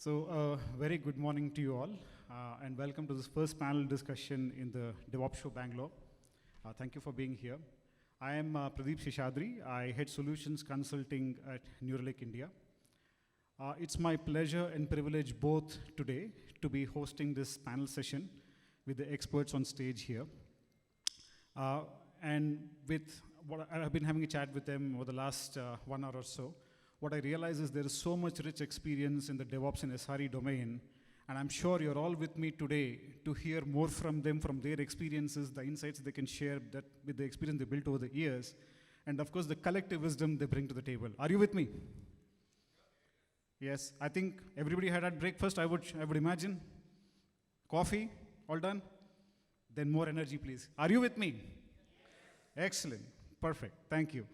Very good morning to you all, and welcome to this first panel discussion in the DevOps Show Bangalore. Thank you for being here. I am Pradeep Seshadri. I head Solutions Consulting at Relic India. It's my pleasure and privilege both today to be hosting this panel session with the experts on stage here. And with what I've been having a chat with them over the last 1 hour or so. What I realize is there is so much rich experience in the DevOps and SRE domain, and I'm sure you're all with me today to hear more from them, from their experiences, the insights they can share that with the experience they built over the years, and of course the collective wisdom they bring to the table. Are you with me? Yes, I think everybody had breakfast, I would imagine. Coffee, all done? Then more energy, please. Are you with me? Yes. Excellent, perfect, thank you.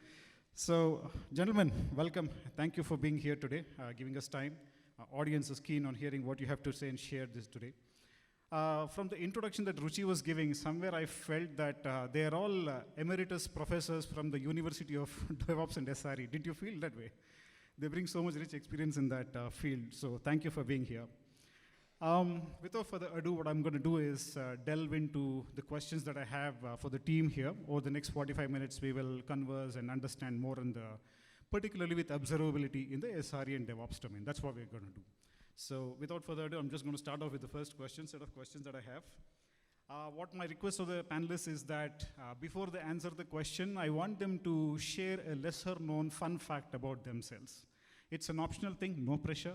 So, gentlemen, welcome. Thank you for being here today, giving us time. Audience is keen on hearing what you have to say and share this today. From the introduction that Ruchi was giving, somewhere I felt that they are all emeritus professors from the University of DevOps and SRE. Did you feel that way? They bring so much rich experience in that field, so thank you for being here. Without further ado, what I'm going to do is delve into the questions that I have for the team here. Over the next 45 minutes, we will converse and understand more in the, particularly with observability in the SRE and DevOps domain. That's what we're going to do. So without further ado, I'm just going to start off with the first set of questions that I have. What my request of the panelists is that before they answer the question, I want them to share a lesser known fun fact about themselves. It's an optional thing, no pressure.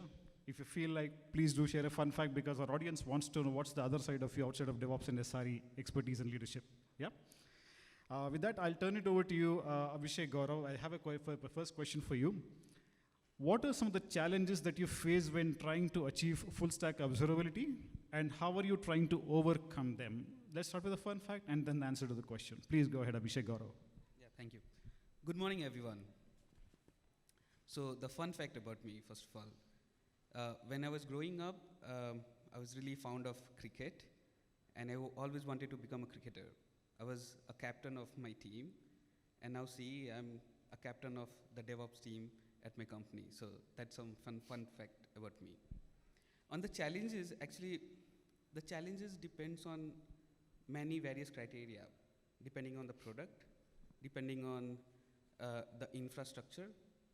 If you feel like, please do share a fun fact because our audience wants to know what's the other side of you outside of DevOps and SRE expertise and leadership. Yeah. With that, I'll turn it over to you, Abhishek, Gaurav. I have a first question for you. What are some of the challenges that you face when trying to achieve full stack observability, and how are you trying to overcome them? Let's start with a fun fact and then the answer to the question. Please go ahead, Abhishek, Gaurav. Yeah, thank you. Good morning, everyone. So the fun fact about me, first of all. When I was growing up, I was really fond of cricket, and I always wanted to become a cricketer. I was a captain of my team, and now see, I'm a captain of the DevOps team at my company. So that's some fun fact about me. On the challenges, actually, the challenges depends on many various criteria, depending on the product, depending on the infrastructure,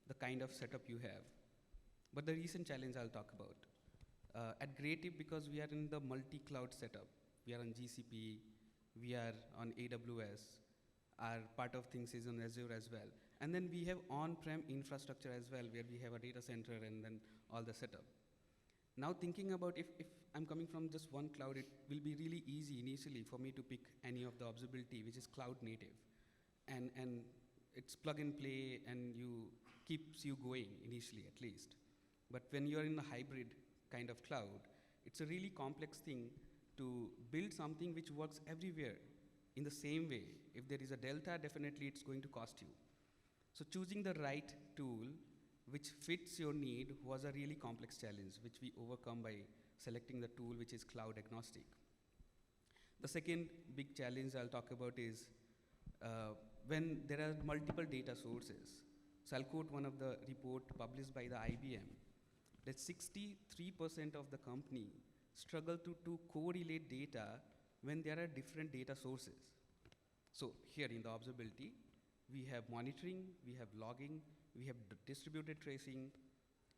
the kind of setup you have. But the recent challenge I'll talk about. At Greytip, because we are in the multi-cloud setup, we are on GCP, we are on AWS, our part of things is on Azure as well. And then we have on-prem infrastructure as well, where we have a data center and then all the setup. Now thinking about if I'm coming from just one cloud, it will be really easy initially for me to pick any of the observability, which is cloud native. And it's plug and play and keeps you going initially at least. But when you're in a hybrid kind of cloud, it's a really complex thing to build something which works everywhere in the same way. If there is a delta, definitely it's going to cost you. So choosing the right tool which fits your need was a really complex challenge, which we overcome by selecting the tool which is cloud agnostic. The second big challenge I'll talk about is when there are multiple data sources. So I'll quote one of the report published by the IBM, that 63% of the company struggle to correlate data when there are different data sources. So here in the observability, we have monitoring, we have logging, we have distributed tracing.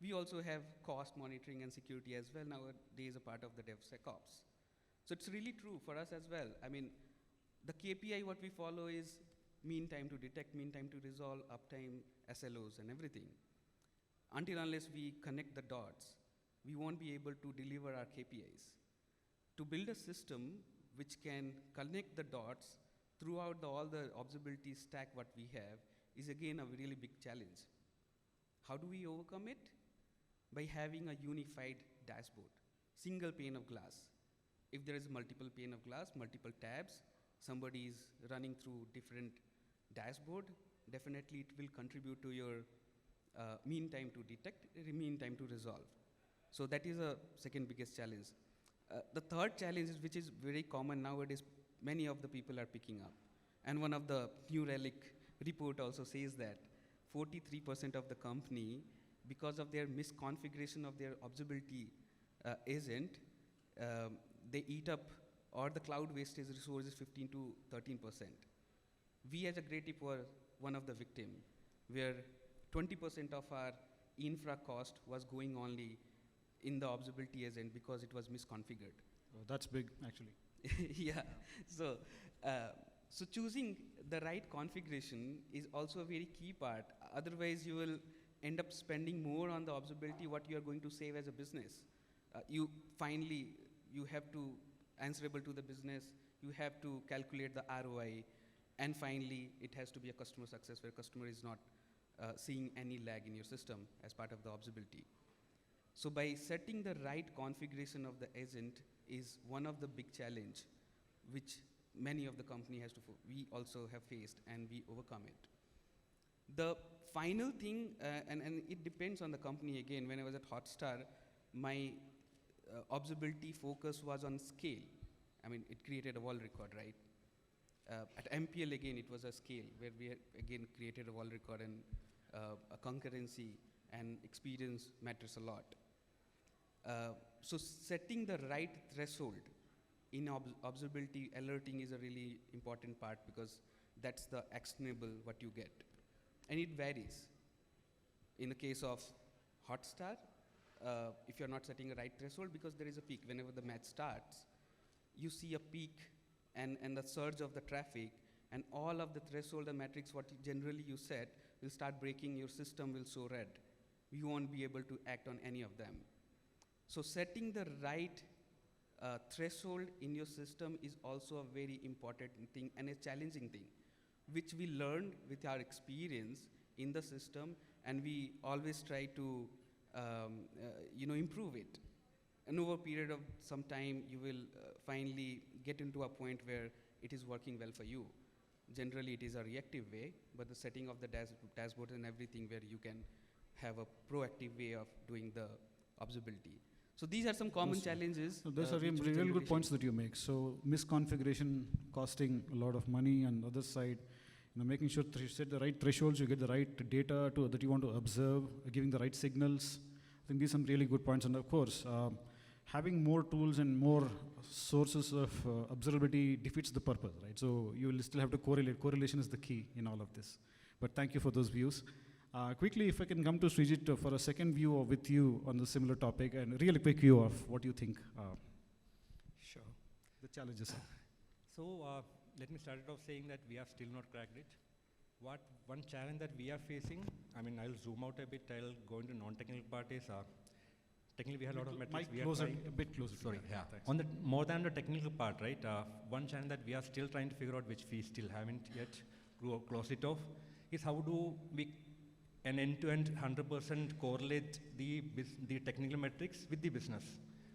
We also have cost monitoring and security as well nowadays a part of the DevSecOps. So it's really true for us as well. I mean, the KPI what we follow is mean time to detect, mean time to resolve, uptime, SLOs and everything. Until unless we connect the dots, we won't be able to deliver our KPIs. To build a system which can connect the dots throughout all the observability stack what we have is again a really big challenge. How do we overcome it? By having a unified dashboard, single pane of glass. If there is multiple pane of glass, multiple tabs, somebody is running through different dashboard, definitely it will contribute to your mean time to detect, mean time to resolve. So that is a second biggest challenge. The third challenge, which is very common nowadays, many of the people are picking up. And one of the new Relic report also says that 43% of the company, because of their misconfiguration of their observability, agent, they eat up, or the cloud wastage resources 15 to 13%. We as a Greytip were one of the victim, where 20% of our infra cost was going only in the observability agent because it was misconfigured. Oh, that's big, actually. Yeah. So, so choosing the right configuration is also a very key part. Otherwise, you will end up spending more on the observability what you are going to save as a business. You have to answerable to the business. You have to calculate the ROI, and finally, it has to be a customer success where customer is not seeing any lag in your system as part of the observability. So by setting the right configuration of the agent is one of the big challenge which many of the company has to, we also have faced, and we overcome it. The final thing, and it depends on the company again, when I was at Hotstar, my observability focus was on scale. I mean, it created a world record, right? At MPL again, it was a scale where we again created a world record, and a concurrency and experience matters a lot. So setting the right threshold in observability alerting is a really important part, because that's the actionable what you get. And it varies. In the case of Hotstar, if you're not setting a right threshold, because there is a peak. Whenever the match starts, you see a peak and the surge of the traffic, and all of the threshold and metrics what generally you set will start breaking, your system will show red. You won't be able to act on any of them. So setting the right threshold in your system is also a very important thing and a challenging thing, which we learned with our experience in the system, and we always try to improve it. And over a period of some time, you will finally get into a point where it is working well for you. Generally, it is a reactive way, but the setting of the dashboard and everything where you can have a proactive way of doing the observability. So these are some common challenges. So those are really good points that you make. So misconfiguration costing a lot of money, and the other side, making sure you set the right thresholds, you get the right data that you want to observe, giving the right signals. I think these are some really good points. And of course, having more tools and more sources of observability defeats the purpose, right? So you will still have to correlate. Correlation is the key in all of this. But thank you for those views. Quickly, if I can come to Sreejith for a second view with you on the similar topic, and a really quick view of what you think Sure. the challenges are. So let me start it off saying that we have still not cracked it. One challenge that we are facing, I mean, I'll zoom out a bit, I'll go into non-technical part is, technically we have a lot of metrics. Mic closer, a bit closer. Sorry, yeah. Thanks. On the more than the technical part, right? One challenge that we are still trying to figure out, which we still haven't yet closed it off, is how do we an end-to-end 100% correlate the technical metrics with the business.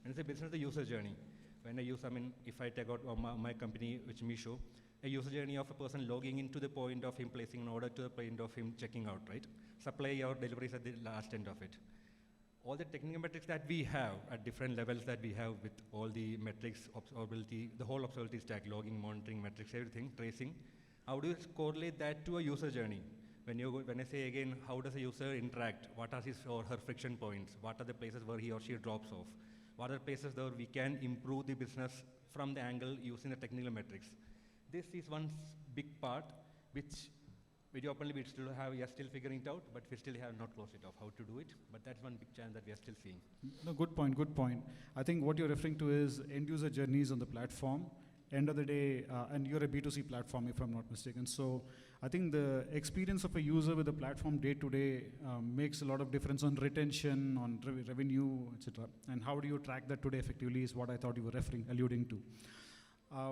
When I say business, the user journey. When I use, I mean, if I take out my company, which is Meesho, a user journey of a person logging into the point of him placing an order to the point of him checking out, right? Supply or deliveries at the last end of it. All the technical metrics that we have at different levels that we have with all the metrics, observability, the whole observability stack, logging, monitoring, metrics, everything, tracing, how do you correlate that to a user journey? When I say again, how does a user interact? What are his or her friction points? What are the places where he or she drops off? What are the places where we can improve the business from the angle using the technical metrics? This is one big part, which very openly we are still figuring it out, but we still have not closed it off how to do it. But that's one big challenge that we are still seeing. No, good point, good point. I think what you're referring to is end user journeys on the platform. End of the day, and you're a B2C platform, if I'm not mistaken. So I think the experience of a user with the platform day to day makes a lot of difference on retention, on revenue, etc. And how do you track that today effectively is what I thought you were alluding to.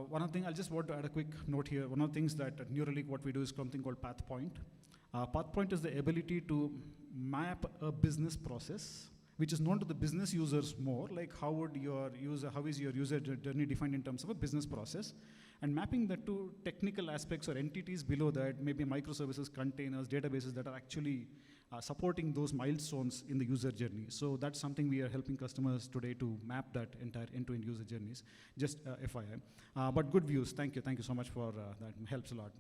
One of the things, I'll just want to add a quick note here. One of the things that at Relic, what we do is something called path point. Path point is the ability to map a business process which is known to the business users more, like how is your user journey defined in terms of a business process, and mapping that to technical aspects or entities below that, maybe microservices, containers, databases that are actually supporting those milestones in the user journey. So that's something we are helping customers today to map that entire end-to-end user journeys, just FYI. But good views, thank you so much for that, helps a lot.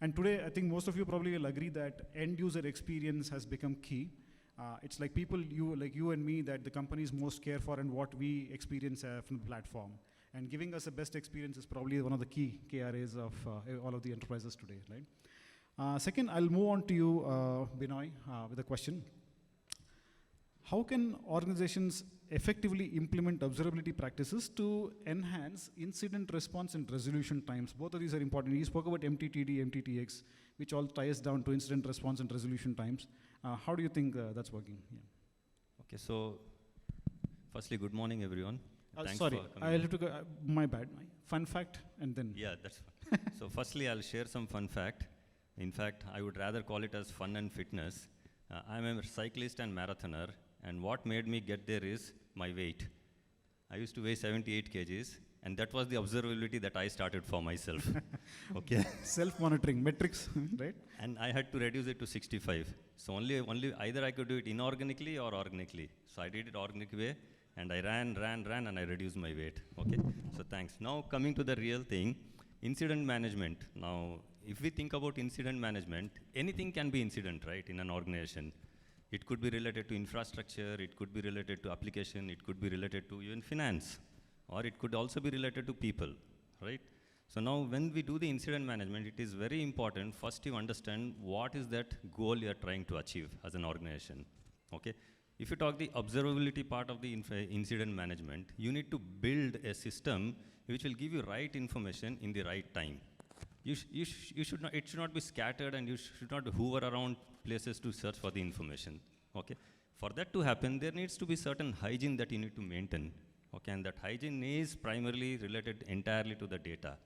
And today, I think most of you probably will agree that end user experience has become key. It's like people, like you and me, that the companies most care for and what we experience from the platform. And giving us the best experience is probably one of the key KRAs of all of the enterprises today, right? Second, I'll move on to you, Binoy, with a question. How can organizations effectively implement observability practices to enhance incident response and resolution times? Both of these are important. You spoke about MTTD, MTTX, which all ties down to incident response and resolution times. How do you think that's working? Yeah. Okay, so firstly, good morning, everyone. Thanks sorry, for coming. I'll have to go, my bad. Fun fact, and then. Yeah, that's fine. So firstly, I'll share some fun fact. In fact, I would rather call it as fun and fitness. I'm a cyclist and marathoner, and what made me get there is my weight. I used to weigh 78 kgs, and that was the observability that I started for myself. Okay. Self-monitoring metrics, right? And I had to reduce it to 65. So only either I could do it inorganically or organically. So I did it organic way, and I ran, and I reduced my weight. Okay. So thanks. Now coming to the real thing, incident management. Now, if we think about incident management, anything can be incident, right, in an organization. It could be related to infrastructure, it could be related to application, it could be related to even finance, or it could also be related to people, right? So now when we do the incident management, it is very important, first you understand what is that goal you are trying to achieve as an organization, okay? If you talk the observability part of the incident management, you need to build a system which will give you right information in the right time. It should not be scattered, and you should not hoover around places to search for the information, okay? For that to happen, there needs to be certain hygiene that you need to maintain, okay? And that hygiene is primarily related entirely to the data.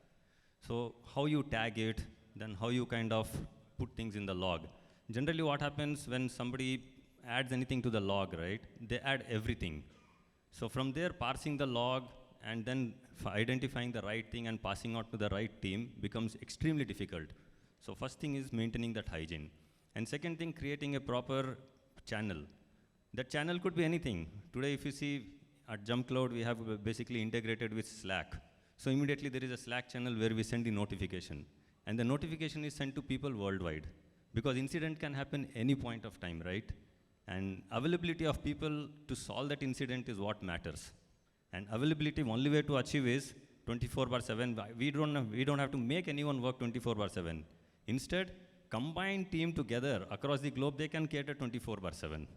So how you tag it, then how you kind of put things in the log. Generally what happens when somebody adds anything to the log, right? They add everything. So from there, parsing the log and then identifying the right thing and passing out to the right team becomes extremely difficult. So first thing is maintaining that hygiene. And second thing, creating a proper channel. That channel could be anything. Today, if you see at Jump Cloud, we have basically integrated with Slack. So immediately there is a Slack channel where we send the notification. And the notification is sent to people worldwide. Because incident can happen any point of time, right? And availability of people to solve that incident is what matters. And availability, only way to achieve is 24/7. We don't have to make anyone work 24/7. Instead, combine team together across the globe, they can cater 24/7.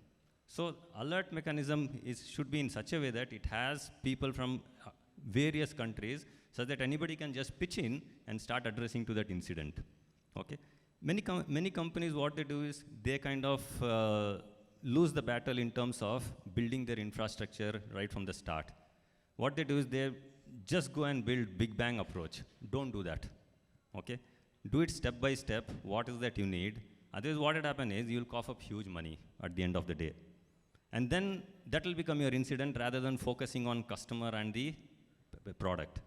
So alert mechanism should be in such a way that it has people from various countries so that anybody can just pitch in and start addressing to that incident. Okay. Many companies, what they do is they kind of lose the battle in terms of building their infrastructure right from the start. What they do is they just go and build big bang approach. Don't do that, okay? Do it step by step, what is that you need. Otherwise what will happen is you'll cough up huge money at the end of the day. And then that will become your incident rather than focusing on customer and the product.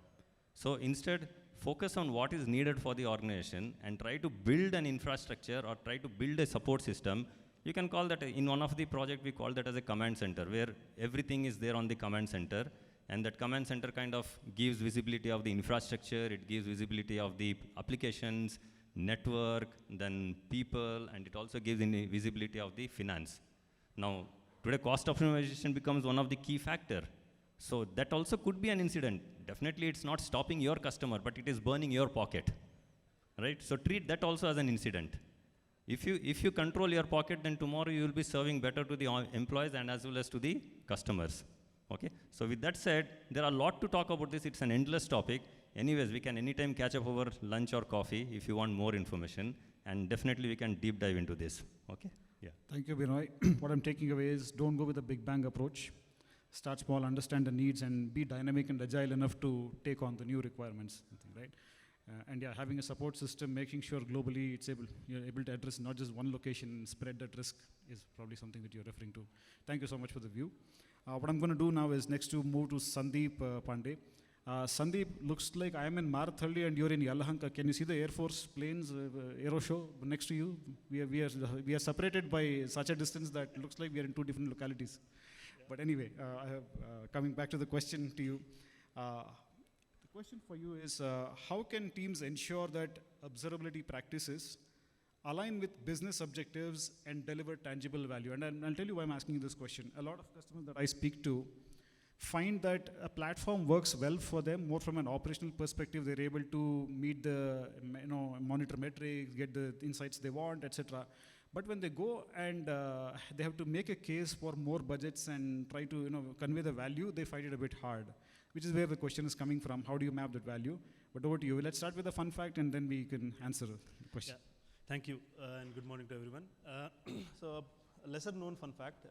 So instead, focus on what is needed for the organization and try to build an infrastructure or try to build a support system. You can call that, in one of the project, we call that as a command center, where everything is there on the command center. And that command center kind of gives visibility of the infrastructure, it gives visibility of the applications, network, then people, and it also gives visibility of the finance. Now, today cost optimization becomes one of the key factor. So that also could be an incident. Definitely it's not stopping your customer, but it is burning your pocket, right? So treat that also as an incident. If you control your pocket, then tomorrow you will be serving better to the employees and as well as to the customers. Okay, so with that said, there are a lot to talk about this. It's an endless topic. Anyways, we can anytime catch up over lunch or coffee if you want more information, and definitely we can deep dive into this. Okay, yeah. Thank you, Binoy. What I'm taking away is don't go with a big bang approach. Start small, understand the needs, and be dynamic and agile enough to take on the new requirements, right? And yeah, having a support system, making sure globally you're able to address not just one location, spread that risk is probably something that you're referring to. Thank you so much for the view. What I'm going to do now is next to move to Sandeep Pandey. Sandeep, looks like I'm in Marathalli and you're in Yalahanka. Can you see the Air Force planes, Aero Show next to you? We are separated by such a distance that it looks like we are in two different localities. Yeah. But anyway, coming back to the question to you. The question for you is, how can teams ensure that observability practices align with business objectives and deliver tangible value. And I'll tell you why I'm asking you this question. A lot of customers that I speak to find that a platform works well for them more from an operational perspective. They're able to meet the, monitor metrics, get the insights they want, etc. But when they go and they have to make a case for more budgets and try to convey the value, they find it a bit hard, which is where the question is coming from. How do you map that value? But over to you. Let's start with a fun fact and then we can answer the question. Yeah. Thank you, and good morning to everyone. So, a lesser known fun fact,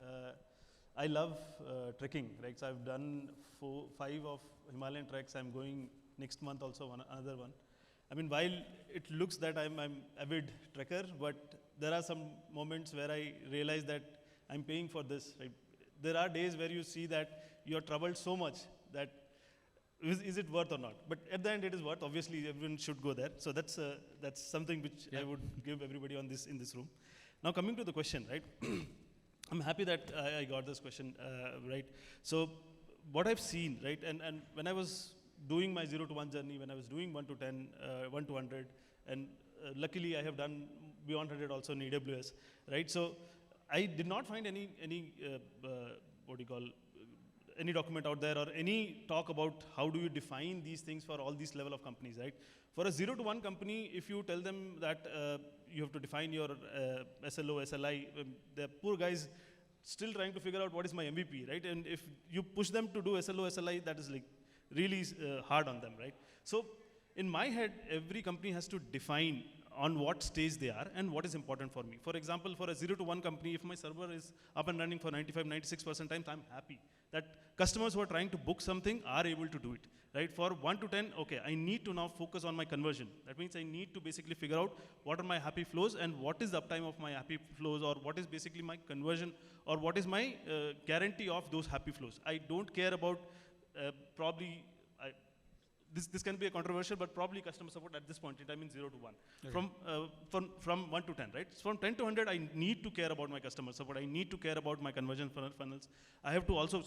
I love trekking, right? So I've done 5 of Himalayan treks. I'm going next month also another one. I mean, while it looks that I'm avid trekker, but there are some moments where I realize that I'm paying for this, right? There are days where you see that you're troubled so much that is it worth or not? But at the end, it is worth. Obviously, everyone should go there. So that's something which I would give everybody in this room. Now, coming to the question, right? I'm happy that I got this question right. So, what I've seen, right, and when I was doing my 0 to 1 journey, when I was doing 1 to 10, 1 to 100, and luckily I have done beyond 100 also in AWS, right? So, I did not find any any document out there or any talk about how do you define these things for all these level of companies, right? For a 0 to 1 company, if you tell them that you have to define your SLO, SLI, the poor guys still trying to figure out what is my MVP, right? And if you push them to do SLO, SLI, that is like really hard on them, right? So in my head, every company has to define on what stage they are and what is important for me. For example, for a 0 to 1 company, if my server is up and running for 95, 96% times, I'm happy that customers who are trying to book something are able to do it, right? For 1 to 10, okay, I need to now focus on my conversion. That means I need to basically figure out what are my happy flows and what is the uptime of my happy flows, or what is basically my conversion, or what is my guarantee of those happy flows. I don't care about this can be a controversial, but probably customer support at this point in time in 0 to 1. Okay. From 1 to 10, right? So from 10 to 100, I need to care about my customer support. I need to care about my conversion funnels. I have to also,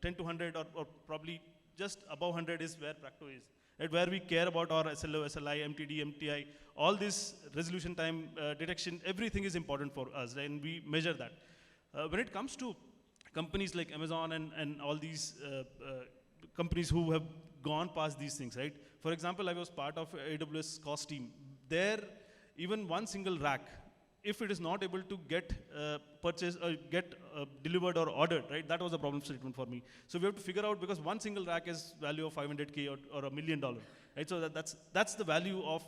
10 to 100 or probably just above 100 is where Practo is, right? Where we care about our SLO, SLI, MTD, MTI, all this resolution time, detection, everything is important for us, right? And we measure that. When it comes to companies like Amazon and all these companies who have gone past these things, right? For example, I was part of AWS cost team. There, even one single rack, if it is not able to get purchased or get delivered or ordered, right? That was a problem statement for me. So we have to figure out, because one single rack is value of $500K or $1 million, right? So that's the value of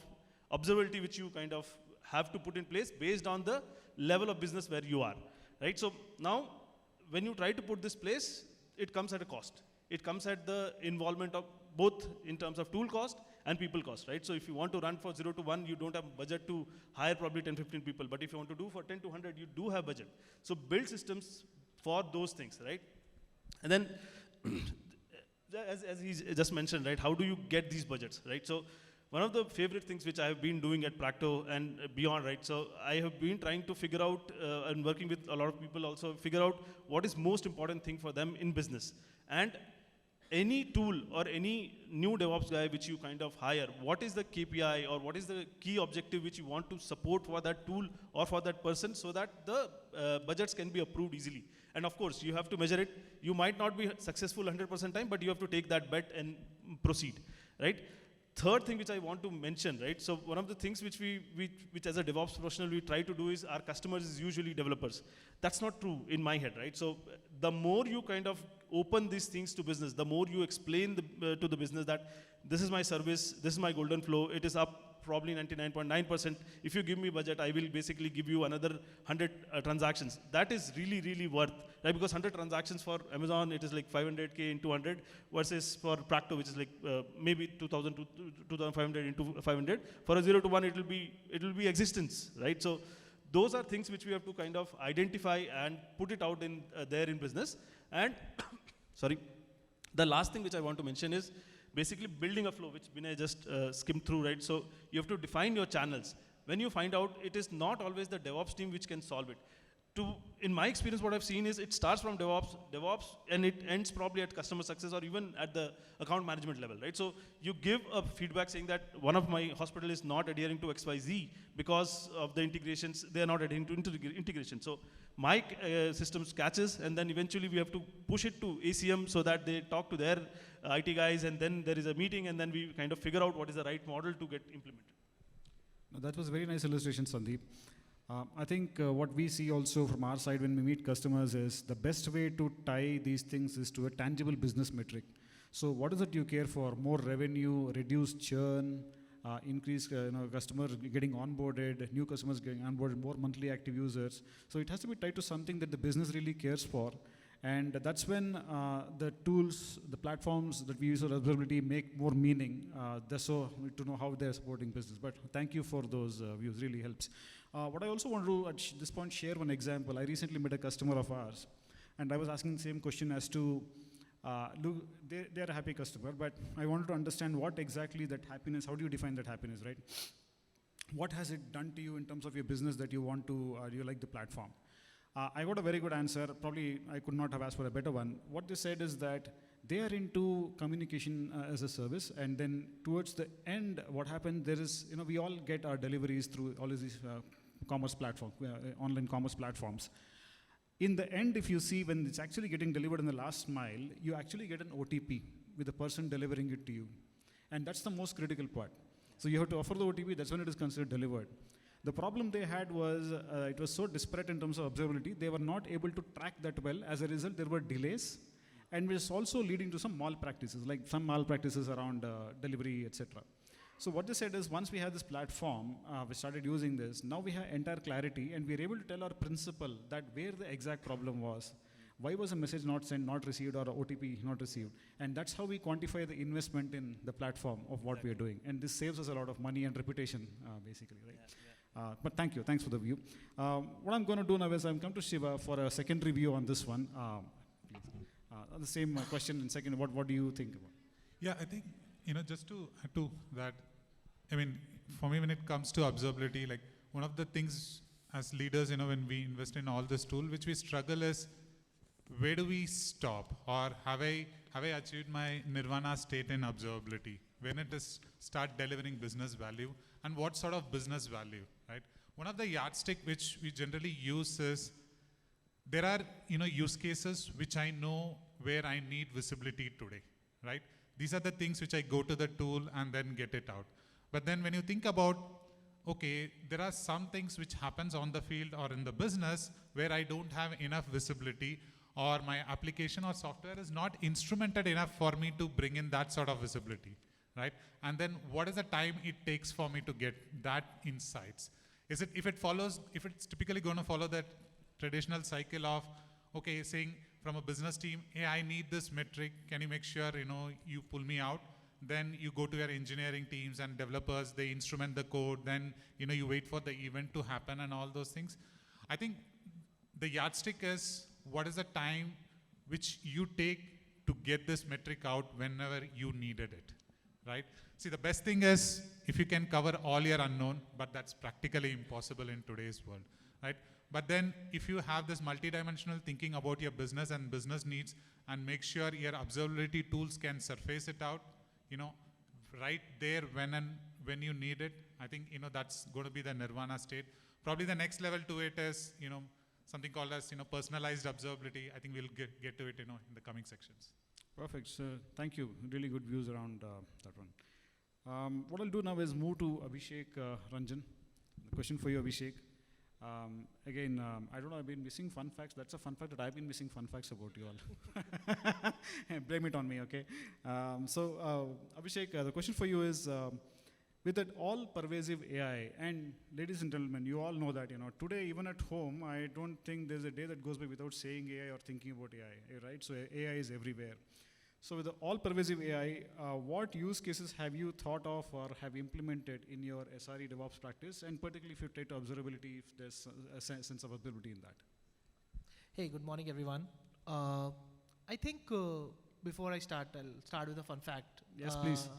observability which you kind of have to put in place based on the level of business where you are, right? So now, when you try to put this place, it comes at a cost. It comes at the involvement of both in terms of tool cost and people cost, right? So if you want to run for 0 to 1, you don't have budget to hire probably 10, 15 people. But if you want to do for 10 to 100, you do have budget. So build systems for those things, right? And then, as he just mentioned, right, how do you get these budgets, right? So one of the favorite things which I have been doing at Practo and beyond, right? So I have been trying to figure out and working with a lot of people also, figure out what is most important thing for them in business. And any tool or any new DevOps guy which you kind of hire, what is the KPI or what is the key objective which you want to support for that tool or for that person, so that the budgets can be approved easily. And of course, you have to measure it. You might not be successful 100% time, but you have to take that bet and proceed, right? Third thing which I want to mention, right? So one of the things which which as a DevOps professional we try to do is, our customers is usually developers. That's not true in my head, right? So the more you kind of open these things to business, the more you explain to the business that this is my service, this is my golden flow, it is up probably 99.9%. If you give me budget, I will basically give you another 100 transactions. That is really, really worth, right? Because 100 transactions for Amazon, it is like 500K into 100, versus for Practo, which is like maybe 2,000 to 2,500 into 500. For a 0 to 1, it will be existence, right? So those are things which we have to kind of identify and put it out in there in business. And sorry, the last thing which I want to mention is basically building a flow, which Vinay just skimmed through, right? So you have to define your channels. When you find out, it is not always the DevOps team which can solve it. in my experience, what I've seen is it starts from DevOps, and it ends probably at customer success or even at the account management level, right? So you give a feedback saying that one of my hospital is not adhering to XYZ because of the integrations, they are not adhering to integration. So my systems catches, and then eventually we have to push it to ACM so that they talk to their IT guys, and then there is a meeting, and then we kind of figure out what is the right model to get implemented. No, that was a very nice illustration, Sandeep. I think what we see also from our side when we meet customers is the best way to tie these things is to a tangible business metric. So what is it you care for? More revenue, reduced churn, increase customers getting onboarded, new customers getting onboarded, more monthly active users. So it has to be tied to something that the business really cares for. And that's when the tools, the platforms that we use for observability make more meaning. That's so to know how they're supporting business. But thank you for those views, really helps. What I also want to, at this point, share one example. I recently met a customer of ours, and I was asking the same question as to, look, they're a happy customer, but I wanted to understand what exactly that happiness, how do you define that happiness, right? What has it done to you in terms of your business that you want to, you like the platform? I got a very good answer. Probably I could not have asked for a better one. What they said is that they are into communication as a service, and then towards the end, what happened, there is, we all get our deliveries through all of these commerce platforms, online commerce platforms. In the end, if you see when it's actually getting delivered in the last mile, you actually get an OTP with the person delivering it to you. And that's the most critical part. So you have to offer the OTP, that's when it is considered delivered. The problem they had was it was so disparate in terms of observability, they were not able to track that well. As a result, there were delays, and it was also leading to some malpractices, like some malpractices around delivery, etc. So what they said is, once we have this platform, we started using this, now we have entire clarity, and we're able to tell our principal that where the exact problem was. Why was a message not sent, not received, or OTP not received? And that's how we quantify the investment in the platform of what we are doing. And this saves us a lot of money and reputation, basically, right? But thank you, thanks for the view. What I'm going to do now is I'm come to Shiva for a secondary view on this one. The same question in second, what do you think about? Yeah, I think, just to add to that, I mean, for me, when it comes to observability, like one of the things as leaders, when we invest in all this tool, which we struggle is, where do we stop? Or have I achieved my nirvana state in observability? When it is start delivering business value, and what sort of business value, right? One of the yardstick which we generally use is, there are use cases which I know where I need visibility today, right? These are the things which I go to the tool and then get it out. But then when you think about, okay, there are some things which happens on the field or in the business where I don't have enough visibility, or my application or software is not instrumented enough for me to bring in that sort of visibility, right? And then what is the time it takes for me to get that insights? Is it, if it's typically going to follow that traditional cycle of, okay, saying from a business team, hey, I need this metric, can you make sure, you pull me out? Then you go to your engineering teams and developers, they instrument the code, then, you wait for the event to happen and all those things. I think the yardstick is, what is the time which you take to get this metric out whenever you needed it, right? See, the best thing is if you can cover all your unknown, but that's practically impossible in today's world, right? But then if you have this multidimensional thinking about your business and business needs, and make sure your observability tools can surface it out, right there when you need it, I think, that's going to be the nirvana state. Probably the next level to it is, something called as, personalized observability. I think we'll get to it, in the coming sections. Perfect, sir. Thank you. Really good views around that one. What I'll do now is move to Abhishek Ranjan. The question for you, Abhishek. Again, I don't know, I've been missing fun facts. That's a fun fact that I've been missing fun facts about you all. Blame it on me, okay? Abhishek, the question for you is, with that all-pervasive AI, and ladies and gentlemen, you all know that, today, even at home, I don't think there's a day that goes by without saying AI or thinking about AI, right? So AI is everywhere. So with the all-pervasive AI, what use cases have you thought of or have implemented in your SRE DevOps practice, and particularly if you take to observability, if there's a sense of observability in that? Hey, good morning, everyone. I think before I start, I'll start with a fun fact. Yes, please.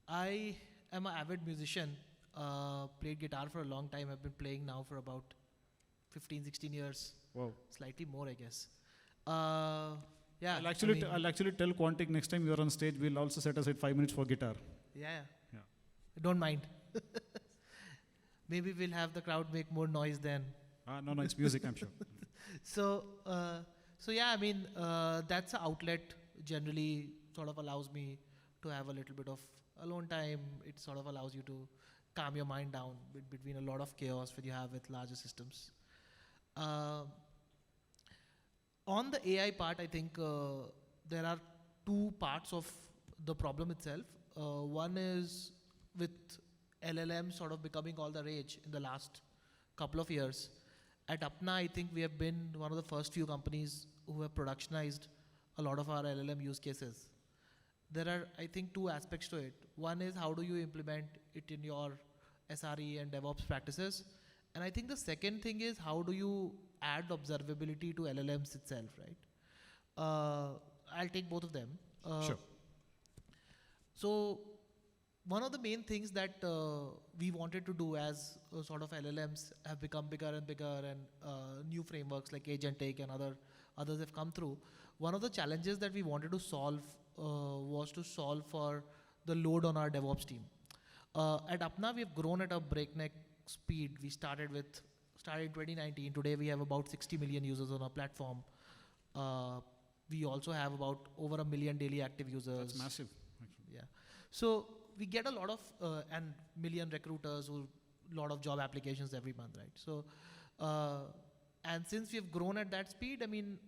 I am an avid musician, played guitar for a long time. I've been playing now for about 15, 16 years, Wow. slightly more, I guess. Yeah. I'll actually tell Quantic next time you're on stage, we'll also set aside 5 minutes for guitar. Yeah. Yeah. Don't mind. Maybe we'll have the crowd make more noise then. No, it's music, I'm sure. So yeah, I mean, that's an outlet generally sort of allows me to have a little bit of alone time. It sort of allows you to calm your mind down between a lot of chaos that you have with larger systems. On the AI part, I think there are two parts of the problem itself. One is with LLM sort of becoming all the rage in the last couple of years. At Apna, I think we have been one of the first few companies who have productionized a lot of our LLM use cases. There are, I think, two aspects to it. One is how do you implement it in your SRE and DevOps practices? And I think the second thing is how do you add observability to LLMs itself, right? I'll take both of them. Sure. So one of the main things that we wanted to do as sort of LLMs have become bigger and bigger, and new frameworks like Agentic and others have come through. One of the challenges that we wanted to solve was to solve for the load on our DevOps team. At Apna, we have grown at a breakneck speed. We started in 2019. Today we have about 60 million users on our platform. We also have about over 1 million daily active users. That's massive, actually. Yeah. So we get a lot of, and million recruiters who, lot of job applications every month, right? So, and since we've grown at that speed, I mean,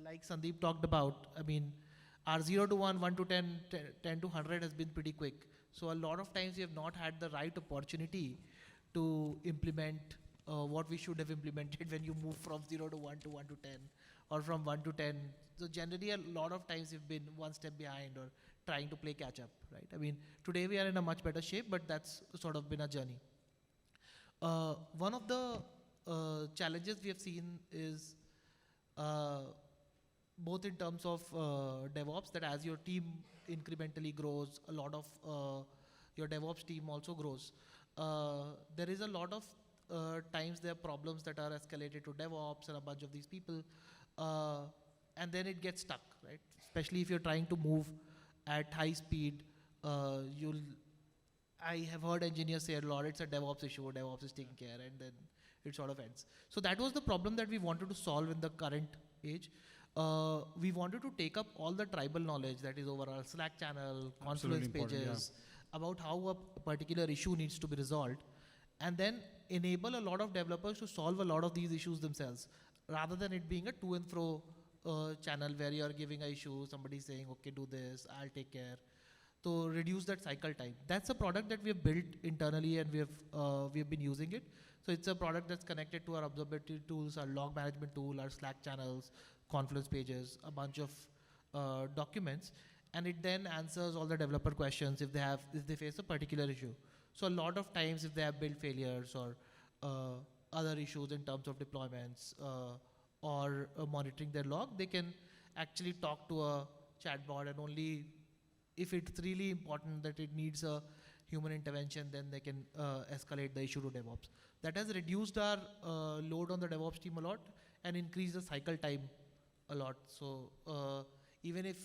like Sandeep talked about, I mean, our 0 to 1, 1 to 10, 10 to 100 has been pretty quick. So a lot of times we have not had the right opportunity to implement what we should have implemented when you move from 0 to 1 to 1 to 10, or from 1 to 10. So generally a lot of times we've been one step behind or trying to play catch up, right? I mean, today we are in a much better shape, but that's sort of been a journey. One of the challenges we have seen is both in terms of DevOps, that as your team incrementally grows, a lot of your DevOps team also grows. There is a lot of times there are problems that are escalated to DevOps and a bunch of these people, and then it gets stuck, right? Especially if you're trying to move at high speed, I have heard engineers say a lot, it's a DevOps issue, DevOps is taking care, and then it sort of ends. So that was the problem that we wanted to solve in the current age. We wanted to take up all the tribal knowledge that is over our Slack channel, Confluence pages, about how a particular issue needs to be resolved, and then enable a lot of developers to solve a lot of these issues themselves, rather than it being a to and fro channel where you're giving an issue, somebody saying, okay, do this, I'll take care. To reduce that cycle time. That's a product that we have built internally, and we have been using it. So it's a product that's connected to our observability tools, our log management tool, our Slack channels, Confluence pages, a bunch of documents, and it then answers all the developer questions if they face a particular issue. So a lot of times if they have build failures or other issues in terms of deployments or monitoring their log, they can actually talk to a chatbot, and only if it's really important that it needs a human intervention, then they can escalate the issue to DevOps. That has reduced our load on the DevOps team a lot and increased the cycle time a lot. So even if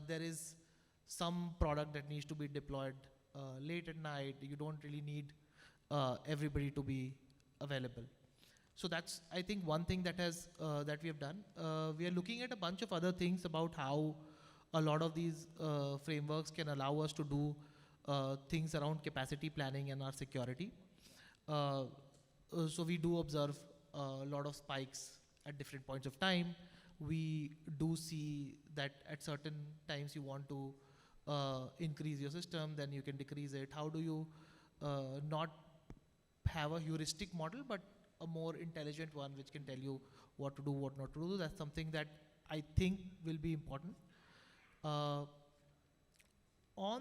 there is some product that needs to be deployed late at night, you don't really need everybody to be available. So that's, I think, one thing that we have done. We are looking at a bunch of other things about how a lot of these frameworks can allow us to do things around capacity planning and our security. So we do observe a lot of spikes at different points of time. We do see that at certain times you want to increase your system, then you can decrease it. How do you not have a heuristic model, but a more intelligent one which can tell you what to do, what not to do? That's something that I think will be important. On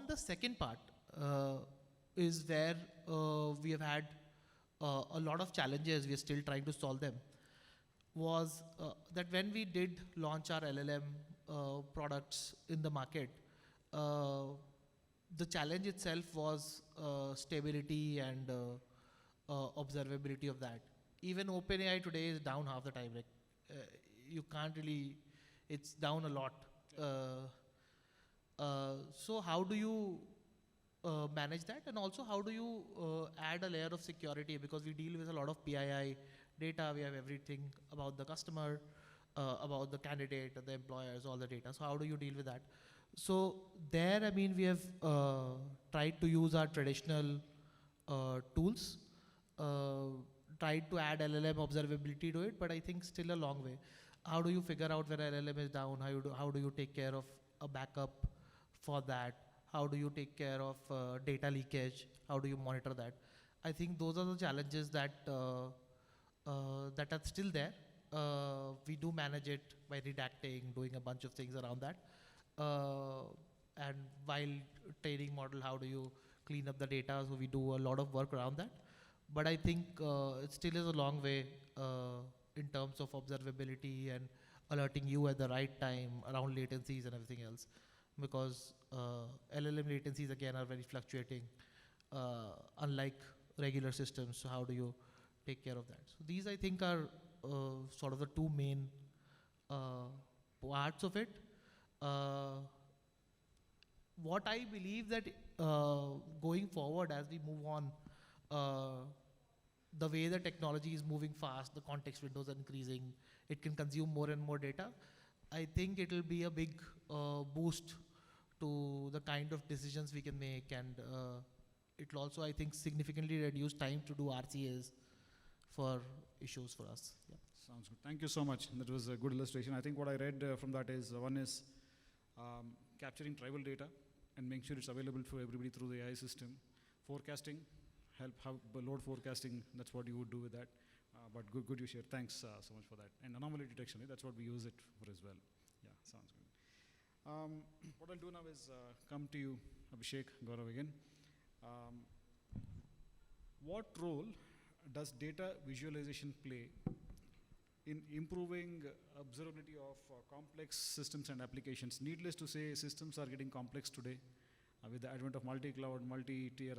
the second part is where we have had a lot of challenges, we are still trying to solve them, was that when we did launch our LLM products in the market, the challenge itself was stability and observability of that. even OpenAI today is down half the time. Like, you can't really, it's down a lot. So how do you manage that? And also how do you add a layer of security? Because we deal with a lot of PII data, we have everything about the customer, about the candidate, the employers, all the data. So how do you deal with that? So there, I mean, we have tried to use our traditional tools, tried to add LLM observability to it, but I think still a long way. How do you figure out where LLM is down? How do you take care of a backup for that? How do you take care of data leakage? How do you monitor that? I think those are the challenges that that are still there. We do manage it by redacting, doing a bunch of things around that. And while training model, how do you clean up the data? So we do a lot of work around that. But I think it still is a long way in terms of observability and alerting you at the right time around latencies and everything else. Because LLM latencies again are very fluctuating, unlike regular systems. So how do you take care of that? So these I think are sort of the two main parts of it. What I believe that going forward as we move on, the way the technology is moving fast, the context windows are increasing, it can consume more and more data. I think it will be a big boost to the kind of decisions we can make, and it will also, I think, significantly reduce time to do RCAs for issues for us. Yeah. Sounds good. Thank you so much. That was a good illustration. I think what I read from that is one is capturing tribal data and make sure it's available for everybody through the AI system. Forecasting, help load forecasting. That's what you would do with that. But good you share. Thanks so much for that. And anomaly detection, that's what we use it for as well. Yeah, sounds good. What I'll do now is come to you, Abhishek, Gaurav again. What role does data visualization play in improving observability of complex systems and applications? Needless to say, systems are getting complex today with the advent of multi-cloud, multi-tier,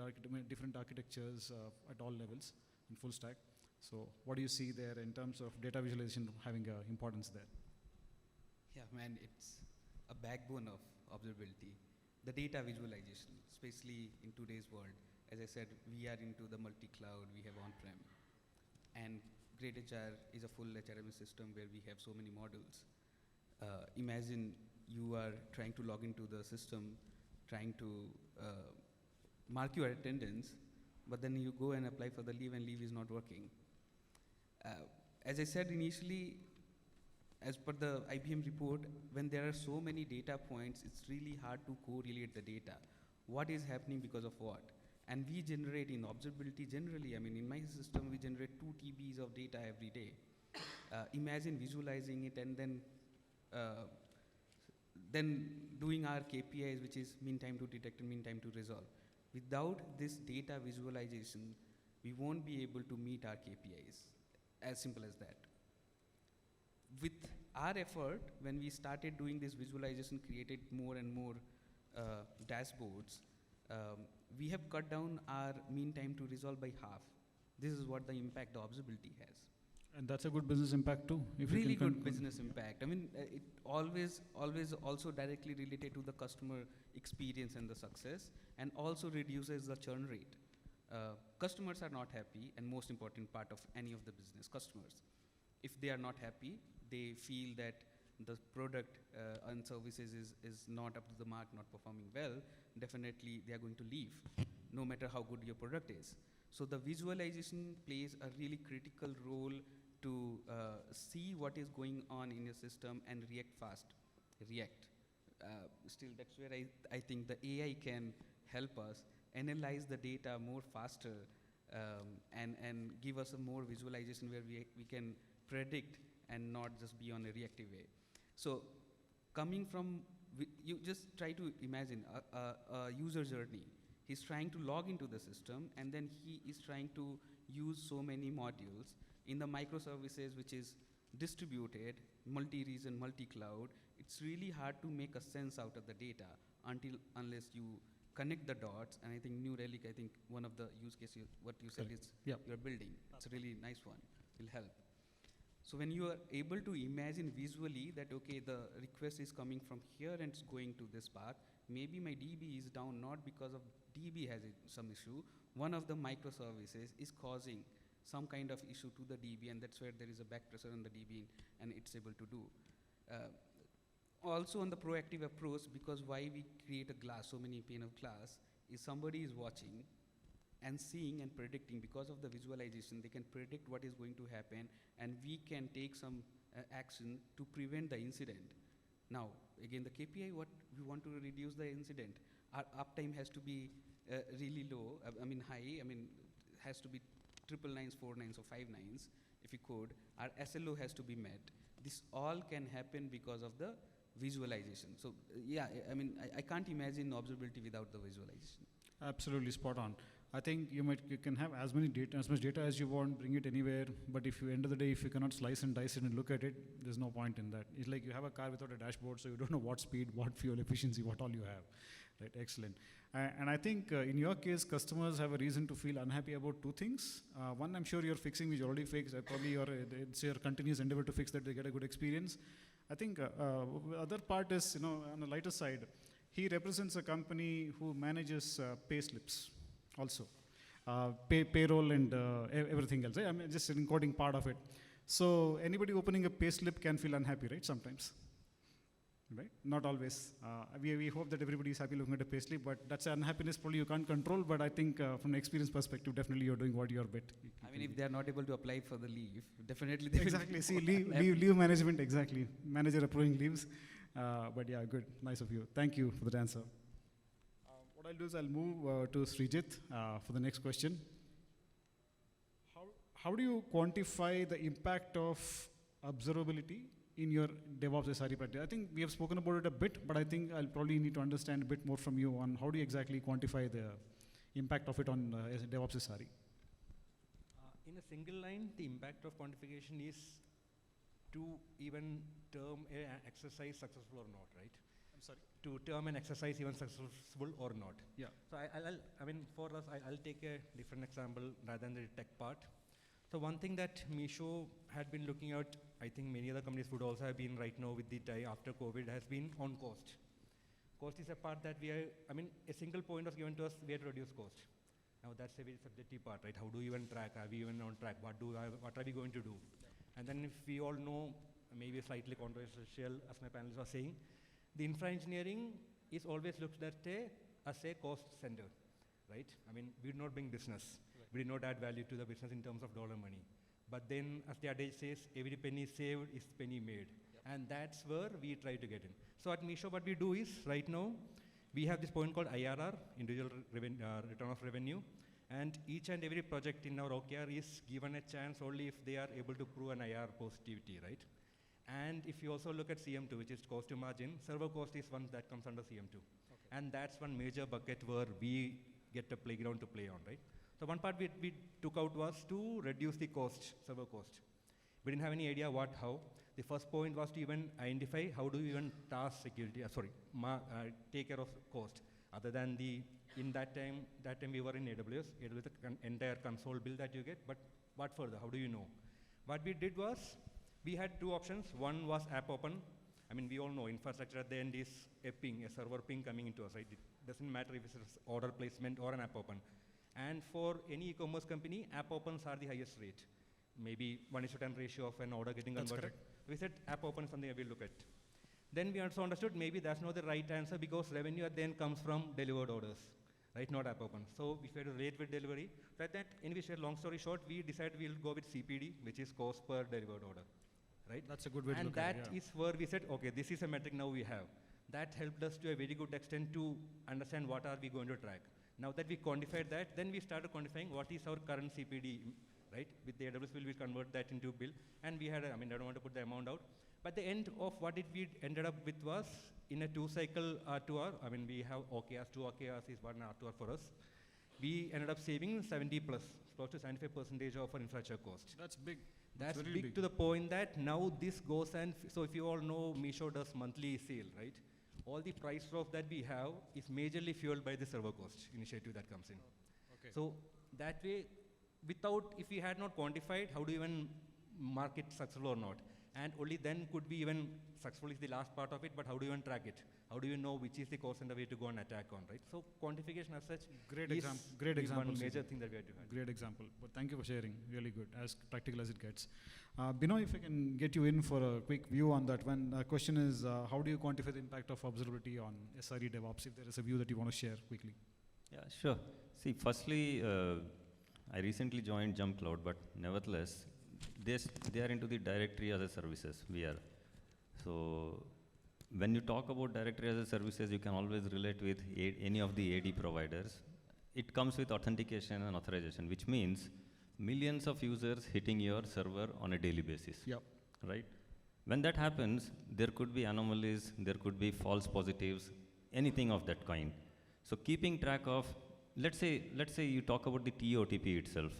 different architectures at all levels in full stack. So what do you see there in terms of data visualization having importance there? Yeah, man, it's a backbone of observability. The data visualization, especially in today's world. As I said, we are into the multi-cloud, we have on-prem. And Great HR is a full HRMS system where we have so many modules. Imagine you are trying to log into the system, trying to mark your attendance, but then you go and apply for the leave and leave is not working. As I said initially, as per the IBM report, when there are so many data points, it's really hard to correlate the data. What is happening because of what? And we generate in observability generally, I mean, in my system, we generate 2 TBs of data every day. Imagine visualizing it and then doing our KPIs, which is mean time to detect and mean time to resolve. Without this data visualization, we won't be able to meet our KPIs. As simple as that. With our effort, when we started doing this visualization, created more and more dashboards, we have cut down our mean time to resolve by half. This is what the impact the observability has. And that's a good business impact too. If really you can good business impact. I mean, it always also directly related to the customer experience and the success, and also reduces the churn rate. Customers are not happy, and most important part of any of the business, customers. If they are not happy, they feel that the product and services is not up to the mark, not performing well, definitely they are going to leave, no matter how good your product is. So the visualization plays a really critical role to see what is going on in your system and react fast. Still, that's where I think the AI can help us analyze the data more faster and give us a more visualization where we can predict and not just be on a reactive way. So coming from, you just try to imagine a user journey. He's trying to log into the system, and then he is trying to use so many modules in the microservices, which is distributed, multi-region, multi-cloud. It's really hard to make a sense out of the data unless you connect the dots. And I think New Relic, I think one of the use cases, what you said is you're building. It's a really nice one. will help. So when you are able to imagine visually that, okay, the request is coming from here and it's going to this path, maybe my DB is down not because of DB has some issue, one of the microservices is causing some kind of issue to the DB, and that's where there is a back pressure on the DB and it's able to do. Also on the proactive approach, because why we create a glass, so many pane of glass, is somebody is watching and seeing and predicting. Because of the visualization, they can predict what is going to happen, and we can take some action to prevent the incident. Now, again, the KPI, what we want to reduce the incident. Our uptime has to be really low, high, has to be 999s, 499s, or 599s, if you could. Our SLO has to be met. This all can happen because of the visualization. So, I can't imagine observability without the visualization. Absolutely spot on. I think you can have as much data as you want, bring it anywhere, but if you, end of the day, if you cannot slice and dice it and look at it, there's no point in that. It's like you have a car without a dashboard, so you don't know what speed, what fuel efficiency, what all you have. Right, excellent. And I think in your case, customers have a reason to feel unhappy about two things. One, I'm sure you're fixing, which you already fixed. Probably it's your continuous endeavor to fix that they get a good experience. I think other part is, on the lighter side, he represents a company who manages pay slips also. Payroll and everything else. Right? Just an encoding part of it. So anybody opening a pay slip can feel unhappy, right? Sometimes. Right? Not always. We hope that everybody is happy looking at a pay slip, but that's an unhappiness probably you can't control, but I think from an experience perspective, definitely you're doing what you're bit. If they're not able to apply for the leave, definitely they exactly. See, leave management, exactly. Manager approving leaves. But yeah, good. Nice of you. Thank you for that answer. What I'll do is I'll move to Sreejith for the next question. How do you quantify the impact of observability in your DevOps SRE practice? I think we have spoken about it a bit, but I think I'll probably need to understand a bit more from you on how do you exactly quantify the impact of it on DevOps SRE? In a single line, the impact of quantification is to even term an exercise successful or not, right? I'm sorry? To term an exercise even successful or not. Yeah. So for us, I'll take a different example rather than the tech part. So one thing that Meesho had been looking at, I think many other companies would also have been right now with the tie after COVID, has been on cost. Cost is a part that we are, a single point was given to us, we have to reduce cost. Now that's a very subjective part, right? How do you even track? Are we even on track? What are we going to do? And then if we all know, maybe slightly controversial, as my panelists were saying, the infra engineering is always looked at as a cost center, right? We do not bring business. Right. We do not add value to the business in terms of dollar money. But then, as the adage says, every penny saved is penny made. Yep. And that's where we try to get in. So at Meesho, what we do is, right now, we have this point called IRR, individual return of revenue. And each and every project in our OKR is given a chance only if they are able to prove an IRR positivity, right? And if you also look at CM2, which is cost to margin, server cost is one that comes under CM2. Okay. And that's one major bucket where we get a playground to play on, right? So one part we took out was to reduce the cost, server cost. We didn't have any idea how. The first point was to even identify how do you even task security, take care of cost. Other than in that time we were in AWS, the entire console bill that you get, but what further, how do you know? What we did was, we had two options. One was app open. We all know infrastructure at the end is a ping, a server ping coming into us, right? It doesn't matter if it's order placement or an app open. And for any e-commerce company, app opens are the highest rate. Maybe 1:10 ratio of an order getting converted. Correct. We said app open is something we'll look at. Then we also understood maybe that's not the right answer because revenue at the end comes from delivered orders, right? Not app open. So we had to relate with delivery. So at that, long story short, we decided we'll go with CPD, which is cost per delivered order. Right? That's a good way to look at it. And that is where we said, okay, this is a metric now we have. That helped us to a very good extent to understand what are we going to track. Now that we quantified that, then we started quantifying what is our current CPD, right? With the AWS bill, we convert that into bill. And we had, I don't want to put the amount out. But the end of what we ended up with was, in a 2-cycle R2R, we have OKRs, 2 OKRs is 1 R2R for us. We ended up saving 70+, close to 75% of our infrastructure cost. That's big. That's big to the point that now this goes and, so if you all know, Meesho does monthly sale, right? All the price drop that we have is majorly fueled by the server cost initiative that comes in. Okay. So that way, if we had not quantified, how do you even mark it successful or not. And only then could be even successful is the last part of it, but how do you even track it? How do you know which is the cause and the way to go and attack on, right? So quantification as such Great is example. one major thing that we have to have. Great example. But thank you for sharing. Really good, as practical as it gets. Binoy, if I can get you in for a quick view on that one. Question is, how do you quantify the impact of observability on SRE DevOps? If there is a view that you want to share quickly. Yeah, sure. See, firstly, I recently joined Jump Cloud, but nevertheless, they are into the directory as a services. We are. So when you talk about directory as a services, you can always relate with any of the AD providers. It comes with authentication and authorization, which means millions of users hitting your server on a daily basis. Yep. Right? When that happens, there could be anomalies, there could be false positives, anything of that kind. So keeping track of, let's say you talk about the TOTP itself.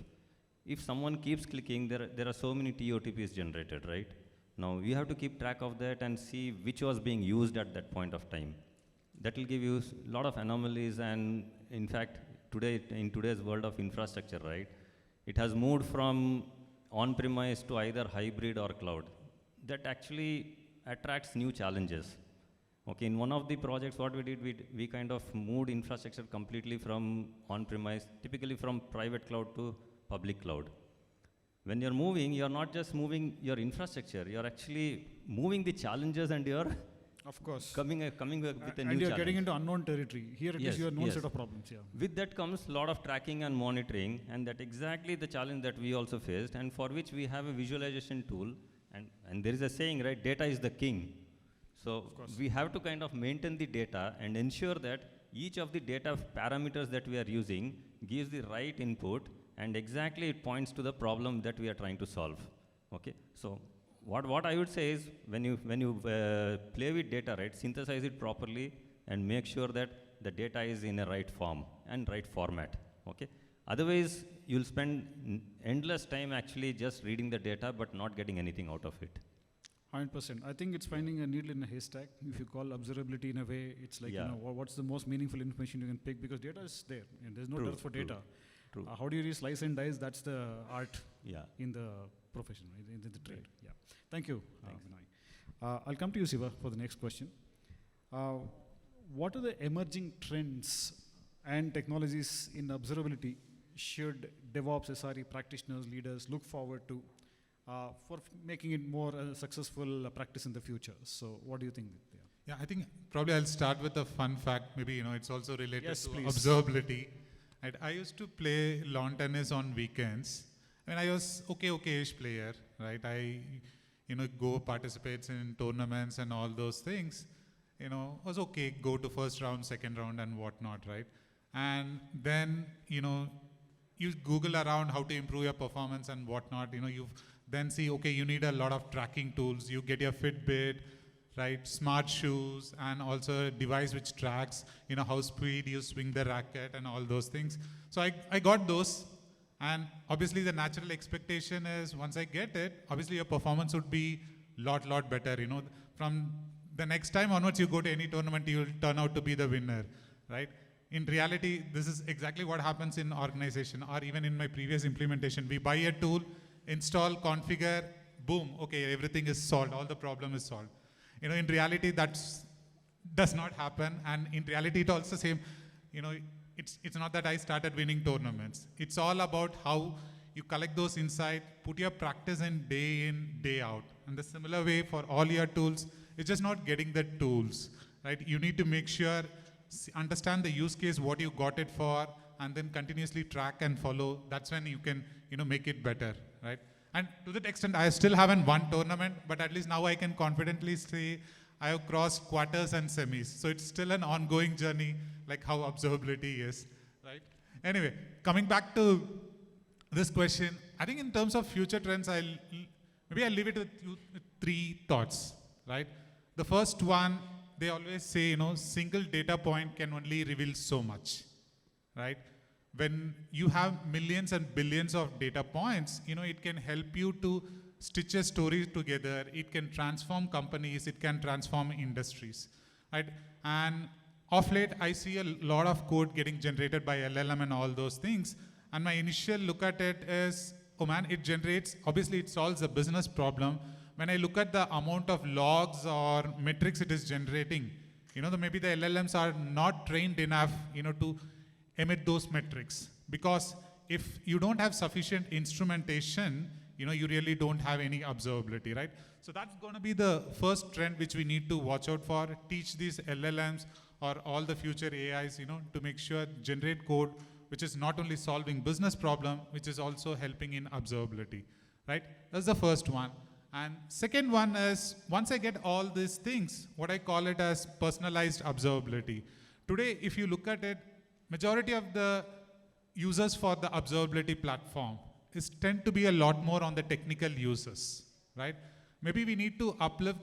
If someone keeps clicking, there are so many TOTPs generated, right? Now you have to keep track of that and see which was being used at that point of time. That will give you a lot of anomalies, and in fact, in today's world of infrastructure, right? It has moved from on-premise to either hybrid or cloud. That actually attracts new challenges. Okay, in one of the projects, what we did, we kind of moved infrastructure completely from on-premise, typically from private cloud to public cloud. When you're moving, you're not just moving your infrastructure, you're actually moving the challenges, and you're of course coming with a new challenge. And you're getting into unknown territory. Here it is your known set of problems. Yeah. With that comes a lot of tracking and monitoring, and that exactly the challenge that we also faced, and for which we have a visualization tool. And there is a saying, right, data is the king. So we have to kind of maintain the data and ensure that each of the data parameters that we are using gives the right input, and exactly it points to the problem that we are trying to solve. Okay, so what I would say is, when you play with data, right, synthesize it properly and make sure that the data is in a right form and right format. Okay, otherwise you'll spend endless time actually just reading the data but not getting anything out of it. 100%. I think it's finding a needle in a haystack. If you call observability in a way, it's like, what's the most meaningful information you can pick, because data is there and there's no dearth for data. True. How do you really slice and dice? That's the art in the profession, right? In the trade. Right. Yeah. Thank you, Vinay. I'll come to you, Siva, for the next question. What are the emerging trends and technologies in observability should DevOps, SRE practitioners, leaders look forward to for making it more successful practice in the future? So what do you think? Yeah, I think probably I'll start with a fun fact. Maybe it's also related to please. observability. Right? I used to play lawn tennis on weekends. I mean, I was okay-ish player, right? I go participate in tournaments and all those things. Was okay, go to first round, second round and whatnot, right? And then, you Google around how to improve your performance and whatnot. You then see, okay, you need a lot of tracking tools. You get your Fitbit, right? Smart shoes, and also a device which tracks, how speed you swing the racket and all those things. So I got those. And obviously the natural expectation is, once I get it, obviously your performance would be lot better. From the next time onwards you go to any tournament, you will turn out to be the winner, right? In reality, this is exactly what happens in organization, or even in my previous implementation. We buy a tool, install, configure, boom, okay, everything is solved, all the problem is solved. In reality, that does not happen. And in reality, it also same, it's not that I started winning tournaments. It's all about how you collect those insights, put your practice in, day out. And the similar way for all your tools, it's just not getting the tools, right? You need to make sure, understand the use case, what you got it for, and then continuously track and follow. That's when you can, make it better, right? And to that extent, I still haven't won tournament, but at least now I can confidently say I have crossed quarters and semis. So it's still an ongoing journey, like how observability is, right? Anyway, coming back to this question, I think in terms of future trends, maybe I'll leave it with you with 3 thoughts, right? The first one, they always say, single data point can only reveal so much, right? When you have millions and billions of data points, it can help you to stitch a story together. It can transform companies. It can transform industries, right? And of late, I see a lot of code getting generated by LLM and all those things. And my initial look at it is, oh man, it generates, obviously it solves a business problem. When I look at the amount of logs or metrics it is generating, maybe the LLMs are not trained enough, to emit those metrics. Because if you don't have sufficient instrumentation, you really don't have any observability, right? So that's going to be the first trend which we need to watch out for. Teach these LLMs or all the future AIs, to make sure generate code which is not only solving business problem, which is also helping in observability, right? That's the first one. And second one is, once I get all these things, what I call it as personalized observability. Today, if you look at it, majority of the users for the observability platform tend to be a lot more on the technical users, right? Maybe we need to uplift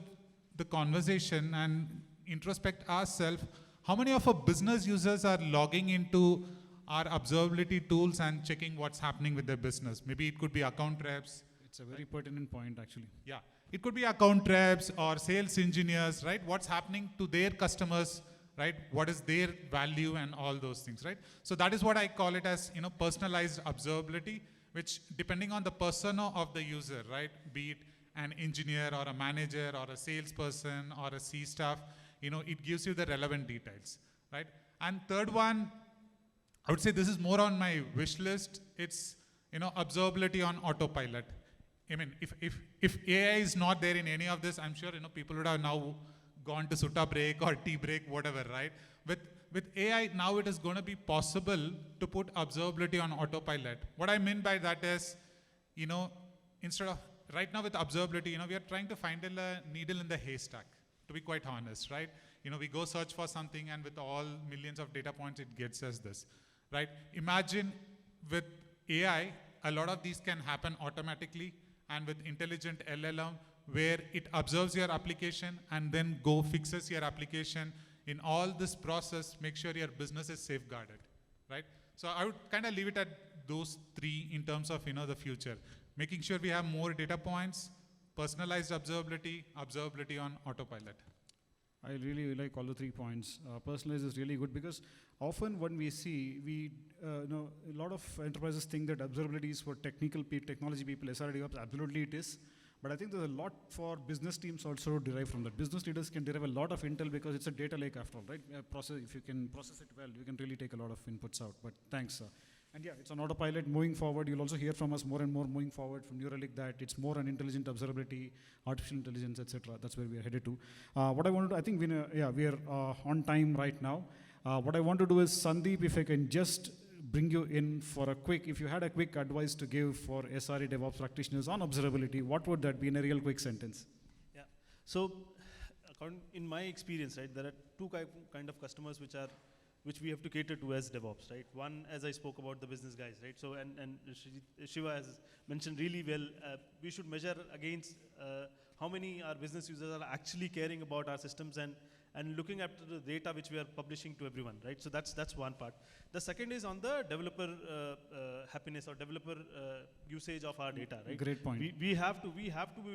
the conversation and introspect ourselves. How many of our business users are logging into our observability tools and checking what's happening with their business? Maybe it could be account reps. It's a very pertinent point, actually. Yeah, it could be account reps or sales engineers, right? What's happening to their customers, right? What is their value and all those things, right? So that is what I call it as, personalized observability, which depending on the persona of the user, right? Be it an engineer or a manager or a salesperson or a C staff, it gives you the relevant details, right? And third one, I would say this is more on my wish list. It's, observability on autopilot. I mean, if AI is not there in any of this, I'm sure, people would have now gone to Sutta break or tea break, whatever, right? With AI, now it is going to be possible to put observability on autopilot. What I mean by that is, instead of, right now with observability, we are trying to find a needle in the haystack, to be quite honest, right? We go search for something and with all millions of data points, it gets us this, right? Imagine with AI, a lot of these can happen automatically, and with intelligent LLM, where it observes your application and then go fixes your application. In all this process, make sure your business is safeguarded, right? So I would kind of leave it at those three in terms of, the future. Making sure we have more data points, personalized observability, observability on autopilot. I really like all the 3 points. Personalized is really good because often when we see, a lot of enterprises think that observability is for technology people, SRE DevOps, absolutely it is. But I think there's a lot for business teams also to derive from that. Business leaders can derive a lot of intel because it's a data lake after all, right? If you can process it well, you can really take a lot of inputs out. But thanks. And yeah, it's on autopilot moving forward. You'll also hear from us more and more moving forward from Relic that it's more on intelligent observability, artificial intelligence, etc. That's where we are headed to. What I wanted to, I think we are on time right now. What I want to do is, Sandeep, if I can just bring you in for if you had a quick advice to give for SRE DevOps practitioners on observability, what would that be in a real quick sentence? Yeah. So, in my experience, right, there are two kind of customers which we have to cater to as DevOps, right? One, as I spoke about, the business guys, right? So, and Shiva has mentioned really well, we should measure against how many our business users are actually caring about our systems and looking at the data which we are publishing to everyone, right? So that's one part. The second is on the developer happiness or developer usage of our data, right? Great point. We have to be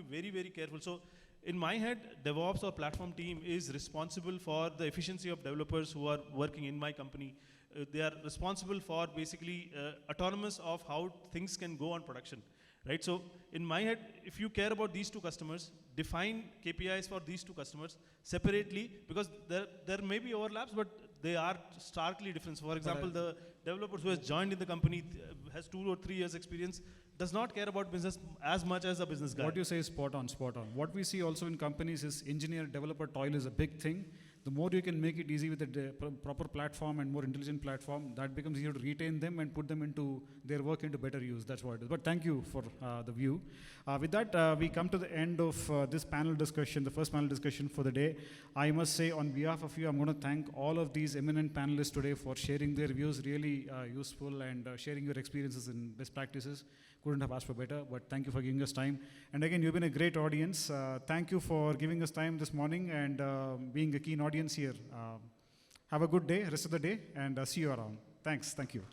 very, very careful. So in my head, DevOps or platform team is responsible for the efficiency of developers who are working in my company. They are responsible for basically autonomous of how things can go on production, right? So in my head, if you care about these two customers, define KPIs for these two customers separately, because there may be overlaps, but they are starkly different. So for example, the developers who has joined in the company, has 2 or 3 years experience, does not care about business as much as a business guy. What you say is spot on, spot on. What we see also in companies is engineer-developer toil is a big thing. The more you can make it easy with a proper platform and more intelligent platform, that becomes easier to retain them and put them into their work into better use. That's what it is. But thank you for the view. With that, we come to the end of this panel discussion, the first panel discussion for the day. I must say, on behalf of you, I'm going to thank all of these eminent panelists today for sharing their views, really useful, and sharing your experiences and best practices. Couldn't have asked for better, but thank you for giving us time. And again, you've been a great audience. Thank you for giving us time this morning and being a keen audience here. Have a good day, rest of the day, and see you around. Thanks, thank you.